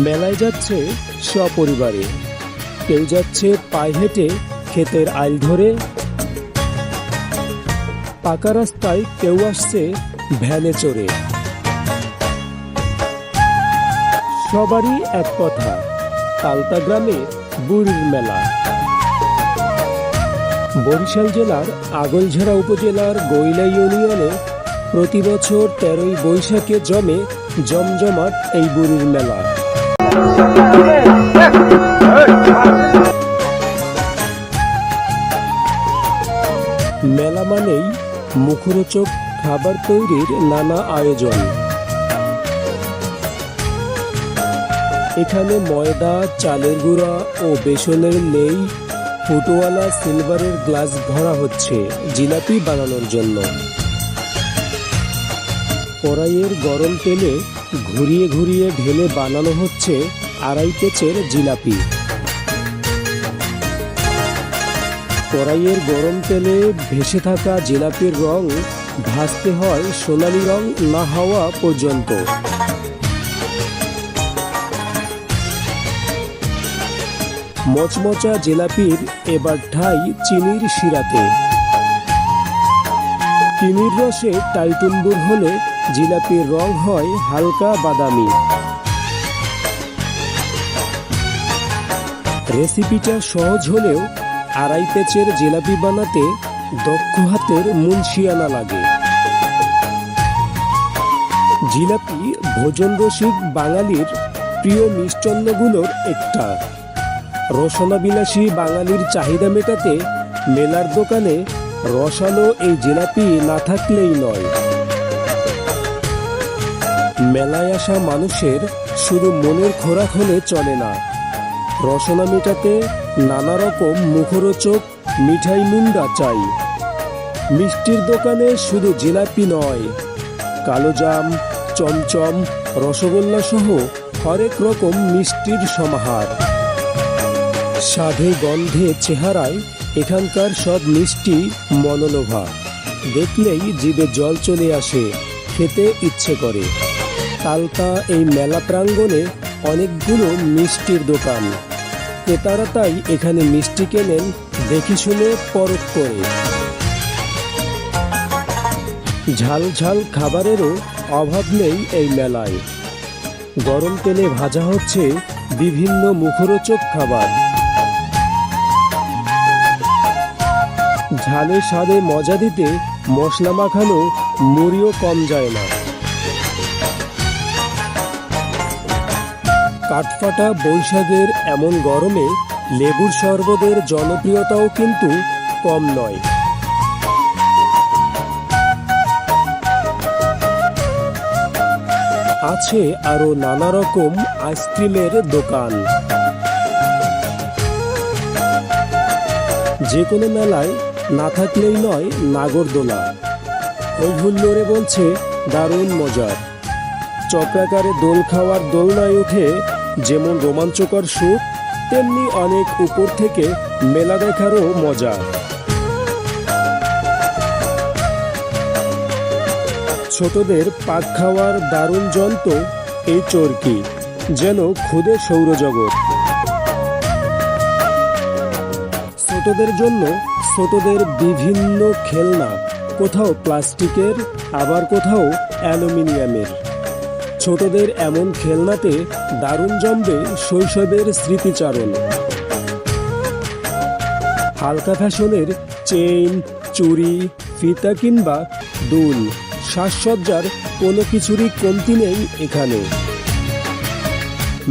মেলায় যাচ্ছে সপরিবারে, কেউ যাচ্ছে পায়ে হেঁটে ক্ষেতের আইল ধরে, পাকা রাস্তায় কেউ আসছে ভ্যানে চড়ে। সবারই এক কথা, তালতা গ্রামে বুড়ির মেলা। বরিশাল জেলার আগৈলঝাড়া উপজেলার গৈলা ইউনিয়নে প্রতি বছর 13ই বৈশাখে জমে জমজমাট এই বুড়ির মেলা। মেলা মানেই মুখরোচক খাবার তৈরির নানা আয়োজন। এখানে ময়দা, চালের গুঁড়া ও বেসনের লেই, ফুটওয়ালা সিলভারের গ্লাস ভরা হচ্ছে জিলাপি বানানোর জন্য। কড়াইয়ের গরম তেলে ঘুরিয়ে ঘুরিয়ে ঢেলে বানানো হচ্ছে আড়াই পেঁচের জিলাপি। কড়াইয়ের গরম তেলে ভেসে থাকা জিলাপির রং ভাজতে হয় সোনালি রং না হওয়া পর্যন্ত। মচমচা জিলাপির এবার ঠাই চিনির শিরাতে। চিনির রসে টাইটুম্বুর হলে জিলাপির রং হয় হালকা বাদামি। রেসিপিটা সহজ হলেও আড়াই পেঁচের জিলাপি বানাতে দক্ষ হাতের মুনশিয়ানা লাগে। জিলাপি ভোজন রসিক বাঙালির প্রিয় মিষ্টান্নগুলোর একটা। রসনাবিলাসী বাঙালির চাহিদা মেটাতে মেলার দোকানে রসালো এই জিলাপি না থাকলেই নয়। মেলায় আসা মানুষের শুধু মনের খোরাক হলে চলে না, রসনা মেটাতে নানা রকম মুখরোচক মিঠাই মুন্ডা চাই। মিষ্টির দোকানে শুধু জিলাপি নয়, কালোজাম, চমচম, রসগোল্লা সহ হরেক রকম মিষ্টির সমাহার। স্বাদে গন্ধে চেহারায় এখানকার সব মিষ্টি মনোলোভা। দেখলেই জিভে জল চলে আসে, খেতে ইচ্ছে করে। তালতা এই মেলা প্রাঙ্গণে অনেকগুলো মিষ্টির দোকান। ক্রেতারা তাই এখানে মিষ্টি কেনেন দেখে শুনে পরখ করে। ঝাল ঝাল খাবারেরও অভাব নেই এই মেলায়। গরম তেলে ভাজা হচ্ছে বিভিন্ন মুখরোচক খাবার। ঝালে স্বাদে মজা দিতে মশলা মাখানো মুড়িও কম যায় না। কাঠফাটা বৈশাখের এমন গরমে লেবুর শরবতের জনপ্রিয়তাও কিন্তু কম নয়। আছে আরো নানা রকম আইসক্রিমের দোকান। যে কোনো মেলায় না থাকলেই নয় নাগরদোলা। ওই হুল্লোড়ে বলছে দারুণ মজার। চক্রাকারে দোল খাওয়ার দোলনায় উঠে যেমন রোমাঞ্চকর সুখ, তেমনি অনেক উপর থেকে মেলা দেখারও মজা। ছোটদের পাক খাওয়ার দারুণ যন্ত্র এই চরকি, যেন খুদে সৌরজগৎ। ছোটদের জন্য ছোটদের বিভিন্ন খেলনা, কোথাও প্লাস্টিকের আবার কোথাও অ্যালুমিনিয়ামের। ছোটদের এমন খেলনাতে দারুণ জমবে শৈশবের স্মৃতিচারণ। হালকা ফ্যাশনের চেইন, চুড়ি, ফিতা কিংবা দুল, সাজসজ্জার কোনো কিছুরই কমতি নেই এখানে।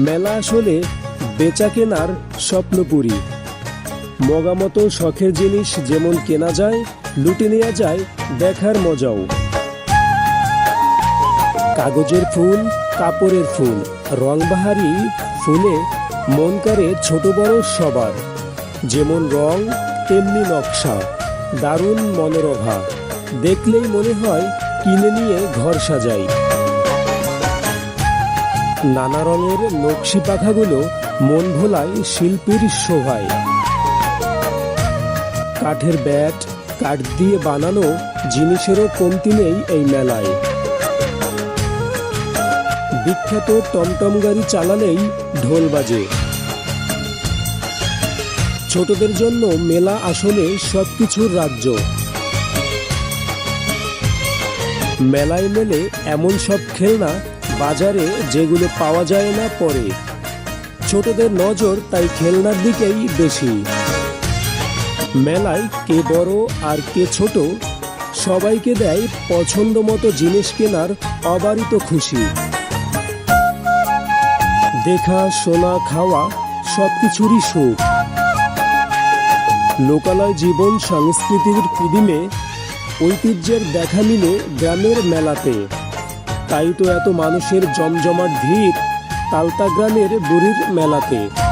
মেলা আসলে বেচা কেনার স্বপ্নপুরী। মগামতো শখের জিনিস যেমন কেনা যায়, লুটে নেওয়া যায় দেখার মজাও। কাগজের ফুল, কাপড়ের ফুল, রংবাহারি ফুলে মন করে ছোট বড় সবার। যেমন রং তেমনি নকশা, দারুণ মনোরভা। দেখলেই মনে হয় কিনে নিয়ে ঘর সাজাই। নানা রঙের নকশি পাখাগুলো মন ভোলায় শিল্পীর শোভায়। কাঠের ব্যাট, কাঠ দিয়ে বানানো জিনিসেরও কমতি নেই এই মেলায়। বিখ্যাত টমটম গাড়ি চালালেই ঢোল বাজে। ছোটদের জন্য মেলা আসলে সবকিছুর রাজ্য। মেলায় মেলে এমন সব খেলনা বাজারে যেগুলো পাওয়া যায় না পরে। ছোটদের নজর তাই খেলনার দিকেই বেশি। মেলায় কে বড় আর কে ছোট সবাইকে দেয় পছন্দ মতো জিনিস কেনার অবারিত খুশি। দেখা, শোনা, খাওয়া সবকিছুরই সুখ। লোকালয় জীবন সংস্কৃতির পিদিমে ঐতিহ্যের দেখা মিলে গ্রামের মেলাতে। তাই তো এত মানুষের জমজমাট ভিড় তালতা গ্রামের বুড়ির মেলাতে।